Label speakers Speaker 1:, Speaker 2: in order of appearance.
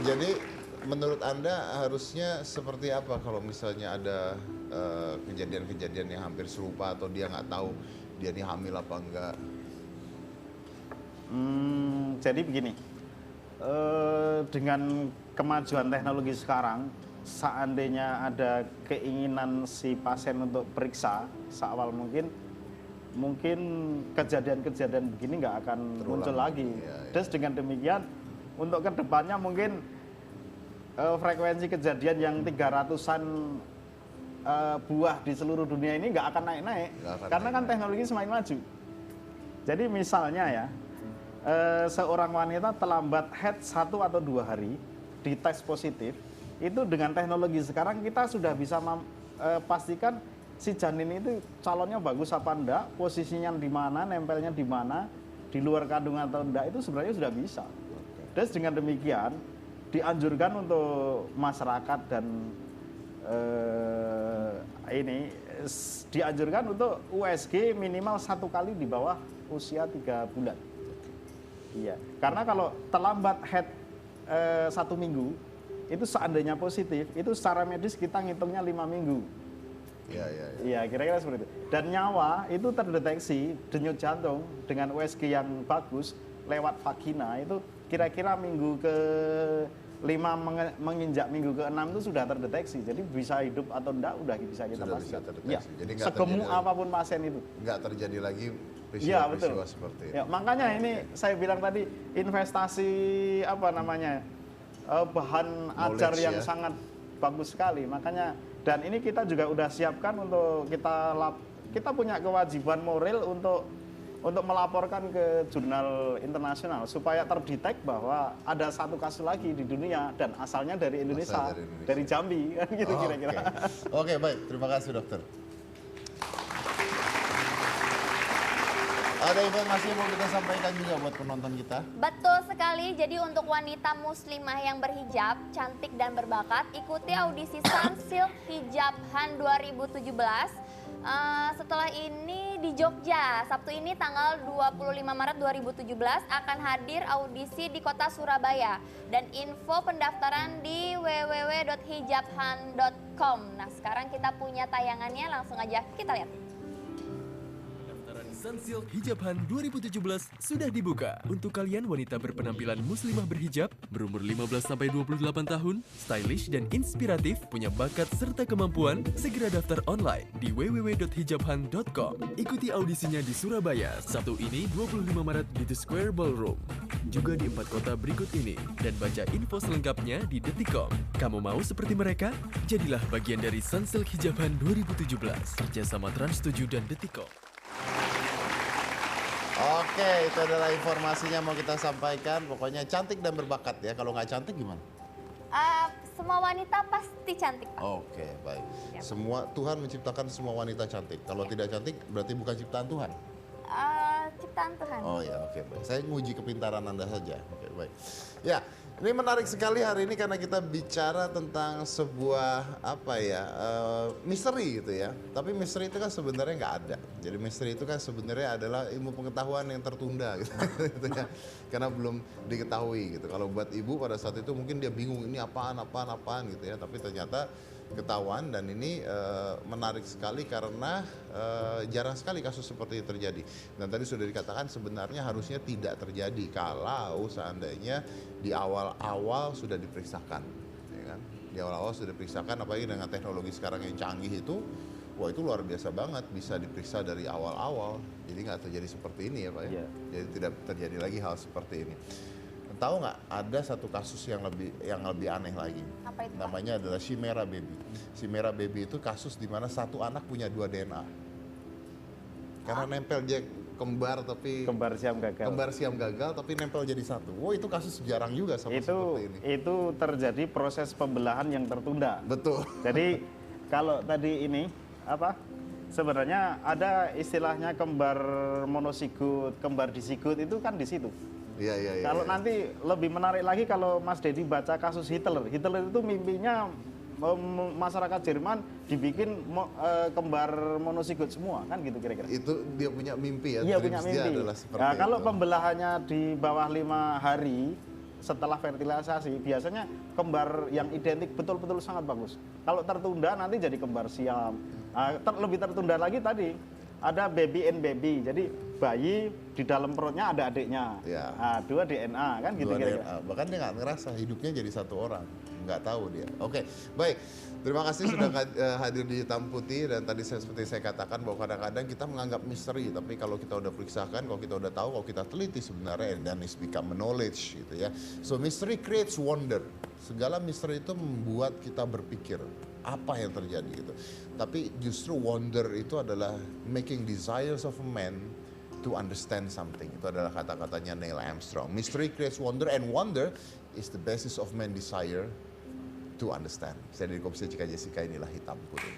Speaker 1: Jadi menurut Anda harusnya seperti apa kalau misalnya ada kejadian-kejadian yang hampir serupa atau dia nggak tahu dia ini hamil apa enggak?
Speaker 2: Jadi begini, dengan kemajuan teknologi sekarang, seandainya ada keinginan si pasien untuk periksa seawal mungkin kejadian-kejadian begini nggak akan muncul lagi. Terus dengan demikian, untuk kedepannya mungkin frekuensi kejadian yang 300-an buah di seluruh dunia ini nggak akan naik-naik, karena kan teknologi semakin maju. Jadi misalnya ya, seorang wanita terlambat head 1 atau 2 hari dites positif, itu dengan teknologi sekarang kita sudah bisa pastikan si janin itu calonnya bagus apa enggak, posisinya di mana, nempelnya di mana, di luar kandungan atau enggak, itu sebenarnya sudah bisa. Terus dengan demikian dianjurkan untuk masyarakat dan dianjurkan untuk USG minimal 1 kali di bawah usia 3 bulan. Iya, karena kalau terlambat head 1 minggu, itu seandainya positif, itu secara medis kita ngitungnya 5 minggu. Iya, kira-kira seperti itu. Dan nyawa itu terdeteksi denyut jantung dengan USG yang bagus lewat vagina itu kira-kira minggu ke-5 menginjak minggu ke-6 itu sudah terdeteksi. Jadi bisa hidup atau enggak udah bisa kita pastikan. Ya,
Speaker 1: jadi
Speaker 2: segemuk apapun pasien itu.
Speaker 1: Nggak terjadi lagi
Speaker 2: ya,
Speaker 1: peristiwa seperti itu.
Speaker 2: Ya, makanya ini saya bilang tadi investasi bahan ajar yang sangat bagus sekali. Makanya dan ini kita juga udah siapkan untuk kita punya kewajiban moral untuk melaporkan ke jurnal internasional supaya terdetek bahwa ada satu kasus lagi di dunia dan asalnya dari Indonesia, dari Jambi kan gitu kira-kira.
Speaker 1: Oke, baik. Terima kasih dokter. Ada informasi yang mau kita sampaikan juga buat penonton kita?
Speaker 3: Betul sekali, jadi untuk wanita muslimah yang berhijab, cantik dan berbakat, ikuti audisi Sunsilk Hijab Han 2017. Setelah ini di Jogja, Sabtu ini tanggal 25 Maret 2017 akan hadir audisi di kota Surabaya. Dan info pendaftaran di www.hijabhan.com. Nah sekarang kita punya tayangannya, langsung aja kita lihat.
Speaker 4: Sunsilk Hijab Han 2017 sudah dibuka. Untuk kalian wanita berpenampilan muslimah berhijab, berumur 15-28 tahun, stylish dan inspiratif, punya bakat serta kemampuan, segera daftar online di www.hijabhan.com. Ikuti audisinya di Surabaya, Sabtu ini 25 Maret di The Square Ballroom. Juga di 4 kota berikut ini, dan baca info selengkapnya di Detikcom. Kamu mau seperti mereka? Jadilah bagian dari Sunsilk Hijab Han 2017, kerjasama Trans7 dan Detikcom.
Speaker 1: Oke, itu adalah informasinya mau kita sampaikan. Pokoknya cantik dan berbakat ya. Kalau nggak cantik gimana?
Speaker 3: Semua wanita pasti cantik, Pak.
Speaker 1: Oke, baik. Tuhan menciptakan semua wanita cantik. Kalau tidak cantik berarti bukan ciptaan Tuhan.
Speaker 3: Ciptaan Tuhan.
Speaker 1: Oh ya, oke, baik. Saya nguji kepintaran Anda saja. Oke, baik. Ya, ini menarik sekali hari ini karena kita bicara tentang sebuah misteri gitu ya. Tapi misteri itu kan sebenarnya nggak ada. Jadi misteri itu kan sebenarnya adalah ilmu pengetahuan yang tertunda gitu, gitu ya. Karena belum diketahui gitu. Kalau buat ibu pada saat itu mungkin dia bingung ini apaan gitu ya. Tapi ternyata ketahuan dan ini menarik sekali karena jarang sekali kasus seperti itu terjadi. Dan tadi sudah dikatakan sebenarnya harusnya tidak terjadi kalau seandainya di awal-awal sudah diperiksakan, ya kan? Di awal-awal sudah diperiksakan, apalagi dengan teknologi sekarang yang canggih itu, wah itu luar biasa banget, bisa diperiksa dari awal-awal. Jadi nggak terjadi seperti ini ya Pak ya. Jadi tidak terjadi lagi hal seperti ini. Tahu nggak ada satu kasus yang lebih aneh lagi.
Speaker 3: Apa itu,
Speaker 1: namanya adalah Chimera baby. Chimera baby itu kasus di mana satu anak punya 2 DNA. Karena nempel dia kembar siam gagal tapi nempel jadi satu. Wow, itu kasus jarang juga seperti ini.
Speaker 2: Itu terjadi proses pembelahan yang tertunda.
Speaker 1: Betul.
Speaker 2: Jadi kalau tadi ini sebenarnya ada istilahnya kembar monosigut, kembar disigut itu kan di situ.
Speaker 1: Iya.
Speaker 2: Kalau nanti lebih menarik lagi kalau Mas Dedi baca kasus Hitler. Hitler itu mimpinya masyarakat Jerman dibikin kembar monosigut semua kan gitu kira-kira.
Speaker 1: Itu dia punya mimpi ya.
Speaker 2: Iya punya mimpi.
Speaker 1: Adalah seperti
Speaker 2: nah, kalau
Speaker 1: itu.
Speaker 2: pembelahannya di bawah 5 hari setelah fertilisasi biasanya kembar yang identik betul-betul sangat bagus. Kalau tertunda nanti jadi kembar siam. Lebih tertunda lagi tadi ada baby and baby. Jadi bayi di dalam perutnya ada adiknya.
Speaker 1: Ya.
Speaker 2: Dua DNA kan gitu
Speaker 1: Dua
Speaker 2: kira-kira.
Speaker 1: DNA. Bahkan dia nggak ngerasa hidupnya jadi satu orang, nggak tahu dia. Oke, baik. Terima kasih sudah hadir di Hitam Putih, dan tadi seperti saya katakan bahwa kadang-kadang kita menganggap misteri, tapi kalau kita udah periksakan, kalau kita udah tahu, kalau kita teliti sebenarnya, dan it's become a knowledge gitu ya. So mystery creates wonder. Segala misteri itu membuat kita berpikir apa yang terjadi gitu. Tapi justru wonder itu adalah making desires of a man to understand something. Itu adalah kata-katanya Neil Armstrong. Mystery creates wonder, and wonder is the basis of man desire to understand. Saya dari Komisi Cika Jessica, inilah Hitam Putih.